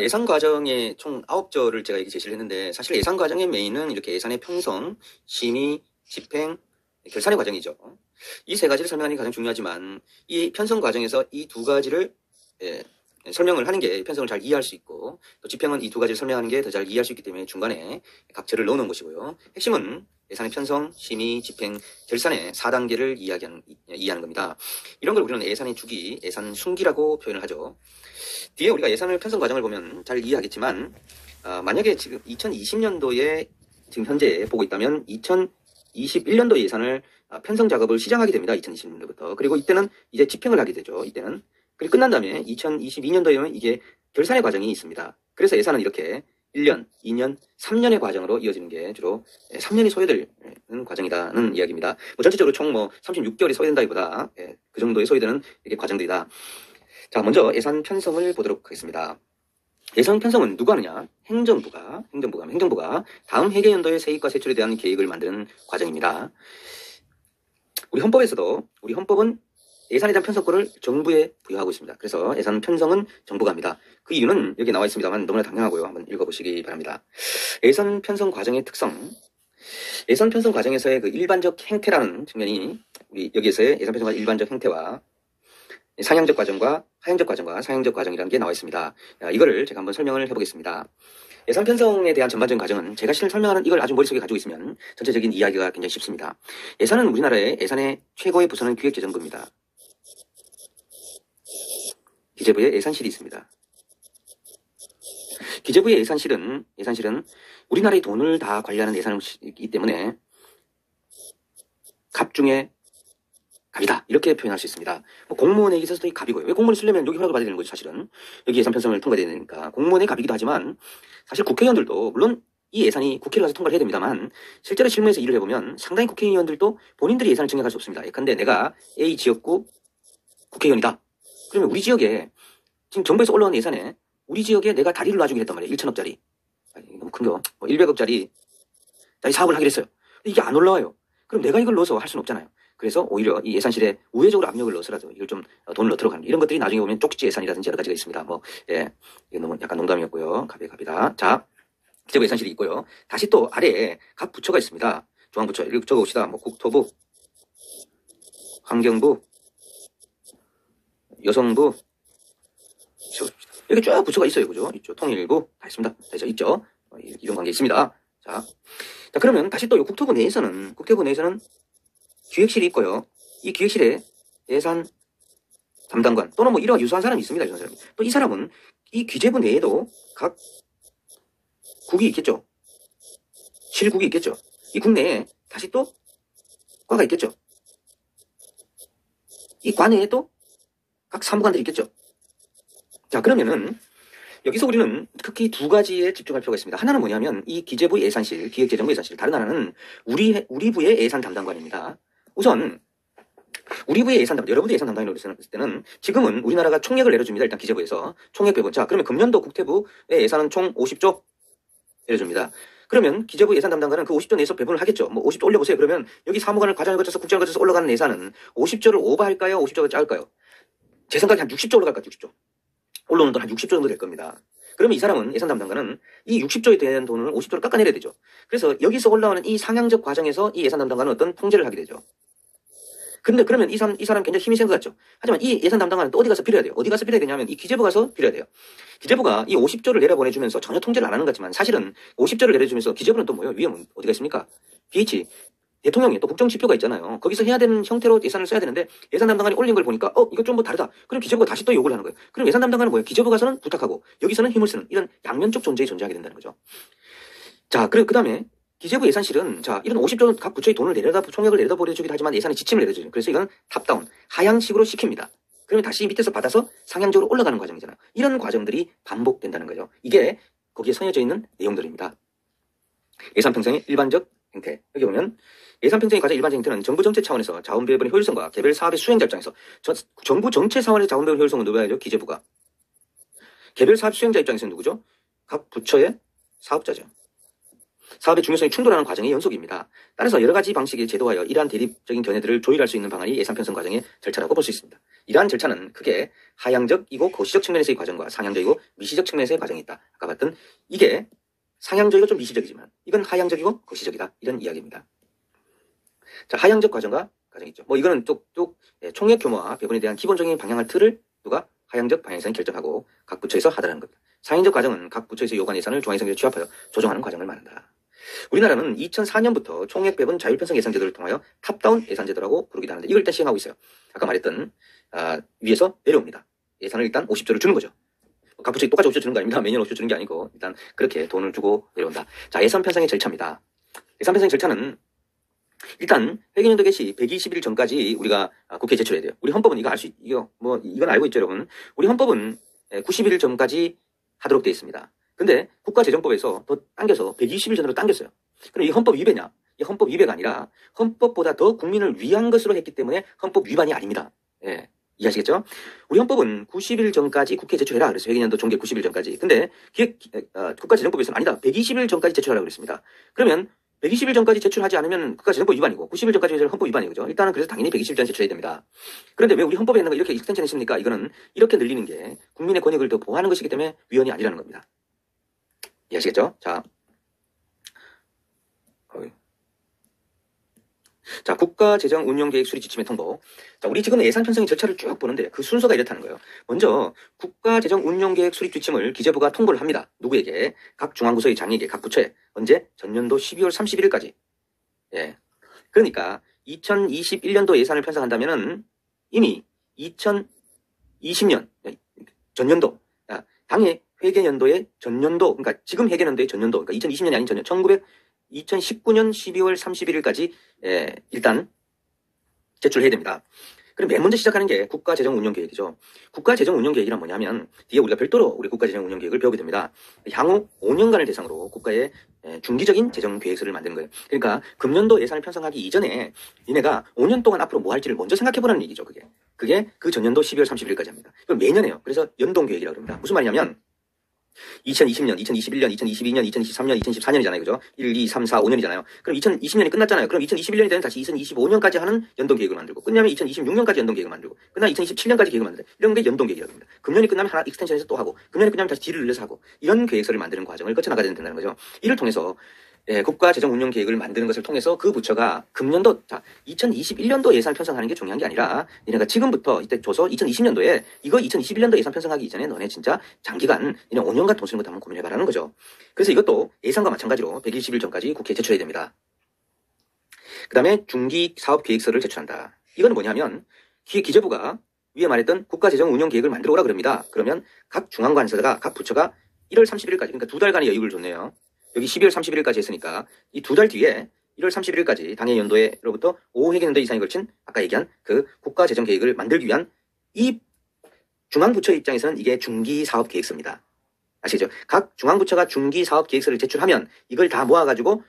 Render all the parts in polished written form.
예산 과정의 총 9절을 제가 여기 제시를 했는데, 사실 예산 과정의 메인은 이렇게 예산의 편성, 심의, 집행, 결산의 과정이죠. 이 세 가지를 설명하는 게 가장 중요하지만, 이 편성 과정에서 이 두 가지를 설명을 하는 게 편성을 잘 이해할 수 있고, 또 집행은 이 두 가지를 설명하는 게 더 잘 이해할 수 있기 때문에 중간에 각절을 넣어놓은 것이고요. 핵심은 예산의 편성, 심의, 집행, 결산의 4단계를 이해하는 겁니다. 이런 걸 우리는 예산의 주기, 예산 순기라고 표현을 하죠. 뒤에 우리가 예산을 편성 과정을 보면 잘 이해하겠지만, 만약에 지금 2020년도에 지금 현재 보고 있다면 2021년도 예산을 편성 작업을 시작하게 됩니다. 2020년도부터. 그리고 이때는 이제 집행을 하게 되죠. 이때는. 그리고 끝난 다음에 2022년도에는 이게 결산의 과정이 있습니다. 그래서 예산은 이렇게 1년, 2년, 3년의 과정으로 이어지는 게 주로 3년이 소요되는 과정이다는 이야기입니다. 전체적으로 총 36개월이 소요된다기보다 그 정도의 소요되는 이게 과정들이다. 자, 먼저 예산 편성을 보도록 하겠습니다. 예산 편성은 누가 하느냐? 행정부가 다음 회계연도의 세입과 세출에 대한 계획을 만드는 과정입니다. 우리 헌법은 예산에 대한 편성권을 정부에 부여하고 있습니다. 그래서 예산 편성은 정부가 합니다. 그 이유는 여기 나와 있습니다만 너무나 당연하고요. 한번 읽어보시기 바랍니다. 예산 편성 과정의 특성. 예산 편성 과정에서의 그 일반적 행태라는 측면이 우리 여기에서의 예산 편성 과정 일반적 행태와 상향적 과정과 하향적 과정과 상향적 과정이라는 게 나와 있습니다. 이거를 제가 한번 설명을 해보겠습니다. 예산 편성에 대한 전반적인 과정은 제가 실을 설명하는 이걸 아주 머릿속에 가지고 있으면 전체적인 이야기가 굉장히 쉽습니다. 예산은 우리나라의 예산의 최고의 부서는 기획재정부입니다. 기재부에 예산실이 있습니다. 기재부의 예산실은 우리나라의 돈을 다 관리하는 예산이기 때문에 갑 중에 갑이다. 이렇게 표현할 수 있습니다. 공무원에게 있어서도 이 갑이고요. 왜 공무원을 쓰려면 여기 허락을 받아야 되는 거죠, 사실은. 여기 예산 편성을 통과해야 되니까. 공무원의 갑이기도 하지만 사실 국회의원들도 물론 이 예산이 국회를 가서 통과를 해야 됩니다만 실제로 실무에서 일을 해보면 상당히 국회의원들도 본인들이 예산을 증액할 수 없습니다. 예컨대 내가 A 지역구 국회의원이다. 그러면 우리 지역에 지금 정부에서 올라온 예산에 우리 지역에 내가 다리를 놔주기로 했단 말이에요. 1천억짜리. 너무 큰 거. 100억짜리 사업을 하기로 했어요. 이게 안 올라와요. 그럼 내가 이걸 넣어서 할 수는 없잖아요. 그래서 오히려 이 예산실에 우회적으로 압력을 넣어서라도 이걸 좀 돈을 넣도록 하는 이런 것들이 나중에 보면 쪽지 예산이라든지 여러 가지가 있습니다. 이게 너무 약간 농담이었고요. 갑이다. 자, 기재부 예산실이 있고요. 다시 또 아래에 각 부처가 있습니다. 중앙부처. 이렇게 적어봅시다. 국토부, 환경부, 여성부, 이렇게 쭉 부처가 있어요. 그죠? 있죠. 통일부, 다 있습니다. 있죠. 이런 관계 있습니다. 자, 그러면 다시 또 국토부 내에서는 기획실이 있고요. 이 기획실에 예산 담당관 또는 이런 유사한 사람이 있습니다. 유사한 사람이. 또 이 사람은 이 기재부 내에도 각 국이 있겠죠. 실국이 있겠죠. 이 국 내에 다시 또 과가 있겠죠. 이 과 내에 또 각 사무관들이 있겠죠. 자, 그러면은 여기서 우리는 특히 두 가지에 집중할 필요가 있습니다. 하나는 뭐냐면 이 기재부 예산실, 기획재정부 예산실. 다른 하나는 우리 부의 예산 담당관입니다. 우선 우리 부의 예산 담당, 여러분들 예산 담당이라고 했을 때는 지금은 우리나라가 총액을 내려줍니다. 일단 기재부에서 총액 배분. 자, 그러면 금년도 국토부의 예산은 총 50조 내려줍니다. 그러면 기재부 예산 담당관은 그 50조 내에서 배분을 하겠죠. 50조 올려보세요. 그러면 여기 사무관을 과장을 거쳐서 국장을 거쳐서 올라가는 예산은 50조를 오버할까요? 50조가 작을까요? 제 생각에 한 60조 올라갈까요? 60조. 올라오는 돈 한 60조 정도 될 겁니다. 그러면 이 사람은 예산 담당관은 이 60조에 대한 돈을 50조를 깎아내려야 되죠. 그래서 여기서 올라오는 이 상향적 과정에서 이 예산 담당관은 어떤 통제를 하게 되죠. 근데 그러면 이 사람 굉장히 힘이 센 것 같죠. 하지만 이 예산 담당관은 또 어디 가서 빌어야 돼요. 어디 가서 빌어야 되냐면 이 기재부 가서 빌어야 돼요. 기재부가 이 50조를 내려보내주면서 전혀 통제를 안 하는 것 같지만 사실은 50조를 내려주면서 기재부는 또 뭐예요? 위험은 어디가 있습니까? BH 대통령이 또 국정지표가 있잖아요. 거기서 해야 되는 형태로 예산을 써야 되는데 예산 담당관이 올린 걸 보니까 이거 좀 다르다. 그럼 기재부가 다시 또 요구를 하는 거예요. 그럼 예산 담당관은 뭐예요? 기재부 가서는 부탁하고 여기서는 힘을 쓰는 이런 양면적 존재하게 된다는 거죠. 자, 그 다음에 기재부 예산실은 이런 50조 각 부처의 돈을 총액을 내려다보내주기도 하지만 예산의 지침을 내려주죠. 그래서 이건 탑다운, 하향식으로 시킵니다. 그러면 다시 밑에서 받아서 상향적으로 올라가는 과정이잖아요. 이런 과정들이 반복된다는 거죠. 이게 거기에 서여져 있는 내용들입니다. 예산 편성의 일반적 행태. 여기 보면 예산 편성의 과정 일반적 행태는 정부 정책 차원에서 자원 배분의 효율성과 개별 사업의 수행자 입장에서 정부 정책 차원의 자원 배분 효율성은 누가 해야죠? 기재부가. 개별 사업 수행자 입장에서는 누구죠? 각 부처의 사업자죠. 사업의 중요성이 충돌하는 과정의 연속입니다. 따라서 여러 가지 방식의 제도하여 이러한 대립적인 견해들을 조율할 수 있는 방안이 예산 편성 과정의 절차라고 볼 수 있습니다. 이러한 절차는 크게 하향적이고 거시적 측면에서의 과정과 상향적이고 미시적 측면에서의 과정이 있다. 아까 봤던 이게 상향적이고 좀 미시적이지만 이건 하향적이고 거시적이다. 이런 이야기입니다. 자, 하향적 과정과 과정이 있죠. 뭐 이거는 뚝뚝 총액 규모와 배분에 대한 기본적인 방향을 틀을 누가 하향적 방향성이 결정하고 각 부처에서 하다라는 겁니다. 상향적 과정은 각 부처에서 요구한 예산을 중앙예산에 취합하여 조정하는 과정을 말한다. 우리나라는 2004년부터 총액 배분 자율편성 예산제도를 통하여 탑다운 예산제도라고 부르기도 하는데 이걸 일단 시행하고 있어요. 아까 말했던 위에서 내려옵니다. 예산을 일단 50조를 주는 거죠. 각 부처에 똑같이 50조 주는 거 아닙니다. 매년 50조 주는 게 아니고 일단 그렇게 돈을 주고 내려온다. 자, 예산 편성의 절차입니다. 예산 편성 절차는 일단 회계연도 개시 120일 전까지 우리가 국회에 제출해야 돼요. 우리 헌법은 이거 이건 알고 있죠, 여러분. 우리 헌법은 90일 전까지 하도록 되어 있습니다. 근데 국가재정법에서 더 당겨서 120일 전으로 당겼어요. 그럼 이 헌법 위배냐? 이 헌법 위배가 아니라 헌법보다 더 국민을 위한 것으로 했기 때문에 헌법 위반이 아닙니다. 예. 이해하시겠죠? 우리 헌법은 90일 전까지 국회에 제출해라. 그래서 회계연도 종계 90일 전까지. 근데 국가재정법에서는 아니다. 120일 전까지 제출하라고 그랬습니다. 그러면 120일 전까지 제출하지 않으면 국가재정법 위반이고 90일 전까지 제출하면 헌법 위반이죠. 그죠? 일단은 그래서 당연히 120일 전에 제출해야 됩니다. 그런데 왜 우리 헌법에 있는 거 이렇게 익스텐션 했습니까? 이거는 이렇게 늘리는 게 국민의 권익을 더 보호하는 것이기 때문에 위헌이 아니라는 겁니다. 이해하시겠죠? 자, 국가재정운용계획 수립 지침의 통보. 자, 우리 지금 예산 편성의 절차를 쭉 보는데 그 순서가 이렇다는 거예요. 먼저 국가재정운용계획 수립 지침을 기재부가 통보를 합니다. 누구에게? 각 중앙부서의 장에게, 각 부처에. 언제? 전년도 12월 31일까지. 예. 그러니까 2021년도 예산을 편성한다면은 이미 2020년 전년도 당해 회계연도의 전년도, 그러니까 지금 회계연도의 전년도, 그러니까 2020년이 아닌 전년, 2019년 12월 31일까지 일단 제출해야 됩니다. 그럼 맨 먼저 시작하는 게 국가재정운용계획이죠. 국가재정운용계획이란 뭐냐면 뒤에 우리가 별도로 우리 국가재정운용계획을 배우게 됩니다. 향후 5년간을 대상으로 국가의 중기적인 재정계획서를 만드는 거예요. 그러니까 금년도 예산을 편성하기 이전에 니네가 5년 동안 앞으로 뭐 할지를 먼저 생각해보라는 얘기죠. 그게 그 전년도 12월 31일까지 합니다. 그럼 매년 해요. 그래서 연동계획이라고 합니다. 무슨 말이냐면 2020년, 2021년, 2022년, 2023년, 2024년이잖아요. 그죠? 1, 2, 3, 4, 5년이잖아요. 그럼 2020년이 끝났잖아요. 그럼 2021년이 되면 다시 2025년까지 하는 연동계획을 만들고, 끝나면 2026년까지 연동계획을 만들고, 끝나면 2027년까지 계획을 만든다. 이런 게 연동계획이라고 합니다. 금년이 끝나면 하나 익스텐션해서 또 하고, 금년이 끝나면 다시 뒤를 늘려서 하고, 이런 계획서를 만드는 과정을 거쳐나가야 된다는 거죠. 이를 통해서 국가재정운용계획을 만드는 것을 통해서 그 부처가 금년도, 2021년도 예산 편성하는 게 중요한 게 아니라 니네가 지금부터 이때 줘서 2020년도에 이거 2021년도 예산 편성하기 이전에 너네 진짜 장기간 니네 5년간 돈 쓰는 것도 한번 고민해봐라는 거죠. 그래서 이것도 예산과 마찬가지로 120일 전까지 국회에 제출해야 됩니다. 그 다음에 중기사업계획서를 제출한다. 이건 뭐냐면 기재부가 위에 말했던 국가재정운용계획을 만들어 오라 그럽니다. 그러면 각 중앙관서가 각 부처가 1월 31일까지, 그러니까 2달간의 여유를 줬네요. 여기 12월 31일까지 했으니까 이 2달 뒤에 1월 31일까지 당해 연도로부터 5회계연도 이상에 걸친 아까 얘기한 그 국가재정계획을 만들기 위한 이 중앙부처 입장에서는 이게 중기사업계획서입니다. 아시죠? 각 중앙부처가 중기사업계획서를 제출하면 이걸 다 모아가지고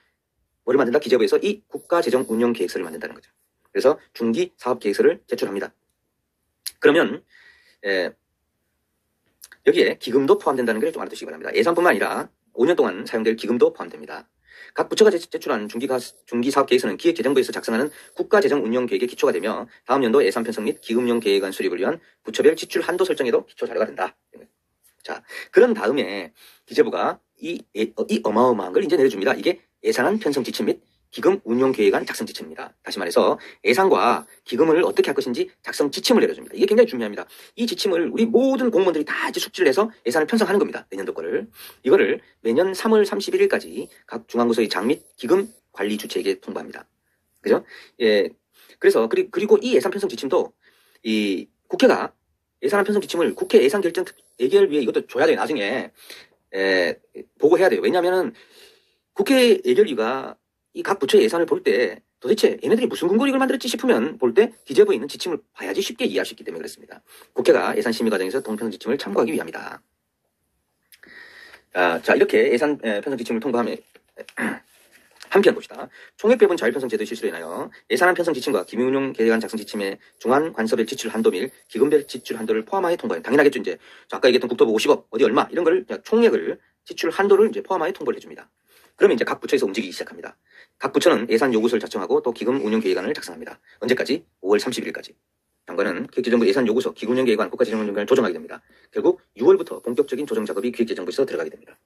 뭐를 만든다? 기재부에서 이 국가재정운용계획서를 만든다는 거죠. 그래서 중기사업계획서를 제출합니다. 그러면 여기에 기금도 포함된다는 걸 좀 알아두시기 바랍니다. 예산뿐만 아니라 5년 동안 사용될 기금도 포함됩니다. 각 부처가 제출한 중기사업계획서는 기획재정부에서 작성하는 국가재정운용계획의 기초가 되며 다음 연도 예산 편성 및 기금용 계획안 수립을 위한 부처별 지출 한도 설정에도 기초 자료가 된다. 자, 그런 다음에 기재부가 이 어마어마한 걸 이제 내려줍니다. 이게 예산안 편성 지침 및 기금 운용 계획안 작성 지침입니다. 다시 말해서 예산과 기금을 어떻게 할 것인지 작성 지침을 내려줍니다. 이게 굉장히 중요합니다. 이 지침을 우리 모든 공무원들이 다 이제 숙지를 해서 예산을 편성하는 겁니다. 내년도 거를. 이거를 매년 3월 31일까지 각 중앙부서의 장 및 기금 관리 주체에게 통보합니다. 그죠? 예. 그래서 그리고 이 예산 편성 지침도 이 국회가 예산안 편성 지침을 국회 예산 결정 예결 위에 이것도 줘야 돼요. 나중에 보고해야 돼요. 왜냐하면은 국회 예결위가 이 각 부처의 예산을 볼 때 도대체 얘네들이 무슨 근거로 이걸 만들었지 싶으면 볼 때 기재부에 있는 지침을 봐야지 쉽게 이해할 수 있기 때문에 그렇습니다. 국회가 예산 심의 과정에서 동편성 지침을 참고하기 위함이다. 자, 이렇게 예산 편성 지침을 통과하면 한편 봅시다. 총액배분 자율편성 제도의 실시로 인하여 예산안 편성 지침과 기금운용 계획안 작성 지침에 중앙 관서별 지출 한도 및 기금별 지출 한도를 포함하여 통과해. 당연하겠죠. 이제 아까 얘기했던 국토부 50억 어디 얼마 이런 걸 총액을 지출 한도를 이제 포함하여 통보를 해줍니다. 그러면 이제 각 부처에서 움직이기 시작합니다. 각 부처는 예산 요구서를 작성하고 또 기금 운용 계획안을 작성합니다. 언제까지? 5월 31일까지. 장관은 기획재정부 예산 요구서, 기금운영계획안, 국가재정운영계획을 조정하게 됩니다. 결국 6월부터 본격적인 조정 작업이 기획재정부에서 들어가게 됩니다.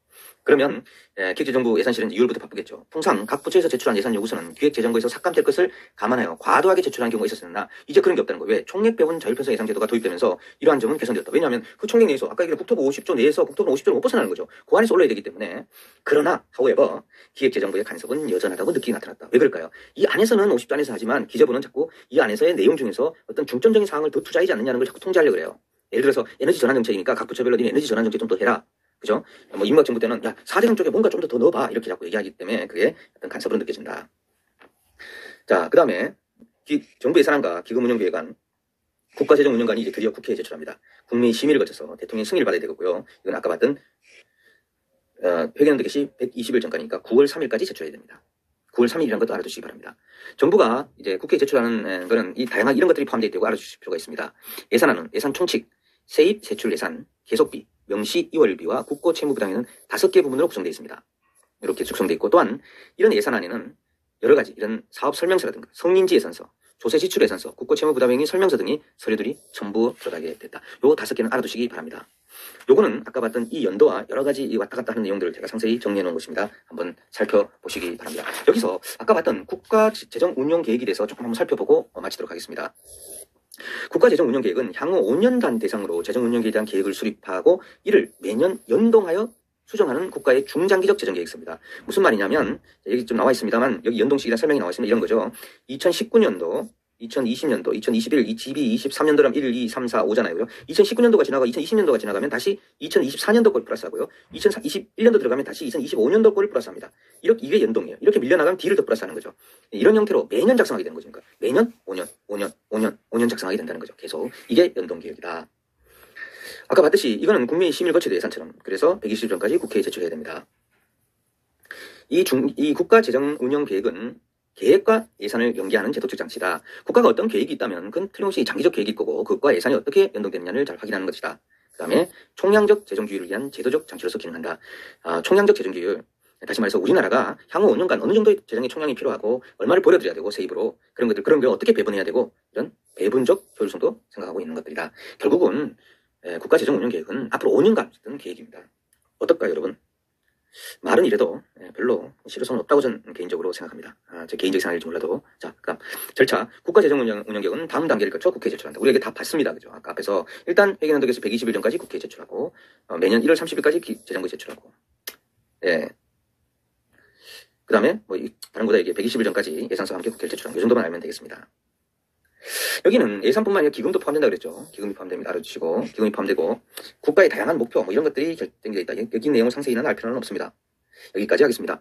그러면 기획재정부 예산실은 2월부터 바쁘겠죠. 통상 각 부처에서 제출한 예산 요구서는 기획재정부에서 삭감될 것을 감안하여 과도하게 제출하는 경우가 있었으나 이제 그런 게 없다는 거예요. 왜? 총액배분 자율편성 예상제도가 도입되면서 이러한 점은 개선되었다. 왜냐하면 그 총액 내에서 아까 얘기한 국토부 50조 내에서 국토부는 50조를 못 벗어나는 거죠. 그 안에서 올라야 되기 때문에. 그러나 however 기획재정부의 간섭은 여전하다고 느끼기 나타났다. 왜 그럴까요? 이 안에서는 50조 안에서 하지만 기재부는 자꾸 이 안에서의 내용 중에서 어떤 중점적인 사항을 더 투자하지 않느냐는 걸 자꾸 통제하려고 그래요. 예를 들어서 에너지 전환 정책이니까 각 부처별로 니 에너지 전환 정책 좀 더 해라. 그죠? 뭐 이명박 정부 때는 야 4대강 쪽에 뭔가 좀 더 넣어봐 이렇게 자꾸 얘기하기 때문에 그게 어떤 간섭으로 느껴진다. 자, 그 다음에 정부 예산안과 기금운영계획안, 국가재정운영관이 이제 드디어 국회에 제출합니다. 국민 심의를 거쳐서 대통령 승인을 받아야 되겠고요. 이건 아까 봤던 회계연도 개시 120일 전까지니까 9월 3일까지 제출해야 됩니다. 9월 3일이라는 것도 알아두시기 바랍니다. 정부가 이제 국회에 제출하는 거는 이 다양한 이런 것들이 포함되어 있다고 알아주실 필요가 있습니다. 예산안은 예산 총칙, 세입, 세출 예산, 계속비, 명시 이월비와 국고 채무 부담에는 5개 부분으로 구성되어 있습니다. 이렇게 구성되어 있고 또한 이런 예산안에는 여러 가지 이런 사업 설명서라든가 성인지 예산서, 조세 지출 예산서, 국고 채무 부담행위 설명서 등이 서류들이 전부 들어가게 됐다. 요 5개는 알아두시기 바랍니다. 요거는 아까 봤던 이 연도와 여러 가지 왔다 갔다 하는 내용들을 제가 상세히 정리해 놓은 것입니다. 한번 살펴보시기 바랍니다. 여기서 아까 봤던 국가재정운용계획에 대해서 조금 한번 살펴보고 마치도록 하겠습니다. 국가재정운영계획은 향후 5년간 대상으로 재정운영계획에 대한 계획을 수립하고 이를 매년 연동하여 수정하는 국가의 중장기적 재정계획서입니다. 무슨 말이냐면 여기 좀 나와 있습니다만 여기 연동식이나 설명이 나와 있으면 이런 거죠. 2019년도, 2020년도, 2021, 22, 23년도라면 1, 2, 3, 4, 5잖아요. 그죠? 2019년도가 지나가고 2020년도가 지나가면 다시 2024년도 걸 플러스하고요. 2021년도 들어가면 다시 2025년도 걸 플러스합니다. 이게 연동이에요. 이렇게 밀려나가면 D를 더 플러스하는 거죠. 이런 형태로 매년 작성하게 되는 거죠. 그러니까 매년 5년 작성하게 된다는 거죠. 계속. 이게 연동계획이다. 아까 봤듯이 이거는 국민의 심의를 거쳐야 예산처럼. 그래서 120일 전까지 국회에 제출해야 됩니다. 이 국가재정운영계획은 계획과 예산을 연계하는 제도적 장치다. 국가가 어떤 계획이 있다면 그건 틀림없이 장기적 계획일 거고 그것과 예산이 어떻게 연동되느냐를 잘 확인하는 것이다. 그 다음에 총량적 재정규율을 위한 제도적 장치로서 기능한다. 총량적 재정규율. 다시 말해서 우리나라가 향후 5년간 어느 정도의 재정의 총량이 필요하고 얼마를 벌여들여야 되고 세입으로 그런 걸 어떻게 배분해야 되고 이런 배분적 효율성도 생각하고 있는 것들이다. 결국은 국가재정운영계획은 앞으로 5년간 쓰는 계획입니다. 어떨까요, 여러분? 말은 이래도 별로 실효성은 없다고 저는 개인적으로 생각합니다. 제 개인적 생각일지 몰라도. 자, 그다음 절차. 국가재정운영계획은 다음 단계를 거쳐 국회에 제출한다. 우리에게 다 봤습니다. 그죠? 아까 앞에서 일단 회계연도에서 120일 전까지 국회에 제출하고 매년 1월 30일까지 재정부에 제출하고. 예. 그 다음에 다른 거다 이게 120일 전까지 예산서와 함께 국회에 제출하고 이 정도만 알면 되겠습니다. 여기는 예산뿐만 아니라 기금도 포함된다 그랬죠. 기금이 포함됩니다. 알아주시고 기금이 포함되고 국가의 다양한 목표 이런 것들이 결정되어 있다. 여기 내용을 상세히는 알 필요는 없습니다. 여기까지 하겠습니다.